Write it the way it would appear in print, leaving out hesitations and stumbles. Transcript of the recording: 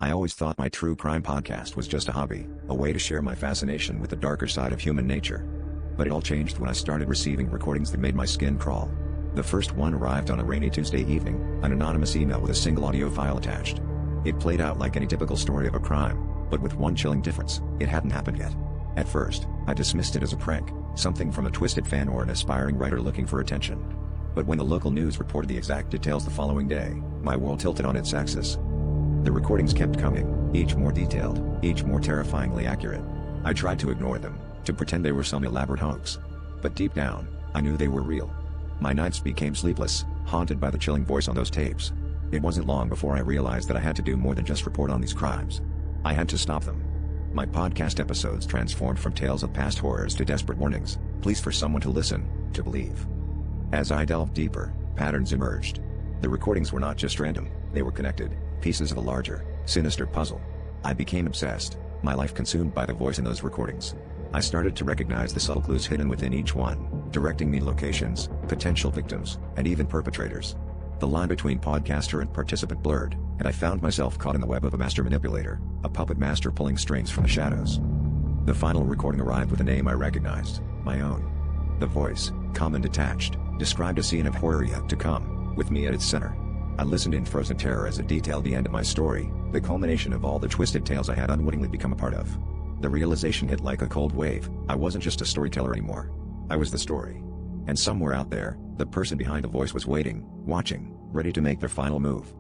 I always thought my true crime podcast was just a hobby, a way to share my fascination with the darker side of human nature. But it all changed when I started receiving recordings that made my skin crawl. The first one arrived on a rainy Tuesday evening, an anonymous email with a single audio file attached. It played out like any typical story of a crime, but with one chilling difference: it hadn't happened yet. At first, I dismissed it as a prank, something from a twisted fan or an aspiring writer looking for attention. But when the local news reported the exact details the following day, my world tilted on its axis. The recordings kept coming, each more detailed, each more terrifyingly accurate. I tried to ignore them, to pretend they were some elaborate hoax. But deep down, I knew they were real. My nights became sleepless, haunted by the chilling voice on those tapes. It wasn't long before I realized that I had to do more than just report on these crimes. I had to stop them. My podcast episodes transformed from tales of past horrors to desperate warnings, pleas for someone to listen, to believe. As I delved deeper, patterns emerged. The recordings were not just random, they were connected, pieces of a larger, sinister puzzle. I became obsessed, my life consumed by the voice in those recordings. I started to recognize the subtle clues hidden within each one, directing me to locations, potential victims, and even perpetrators. The line between podcaster and participant blurred, and I found myself caught in the web of a master manipulator, a puppet master pulling strings from the shadows. The final recording arrived with a name I recognized, my own. The voice, calm and detached, described a scene of horror yet to come, with me at its center. I listened in frozen terror as it detailed the end of my story, the culmination of all the twisted tales I had unwittingly become a part of. The realization hit like a cold wave: I wasn't just a storyteller anymore. I was the story. And somewhere out there, the person behind the voice was waiting, watching, ready to make their final move.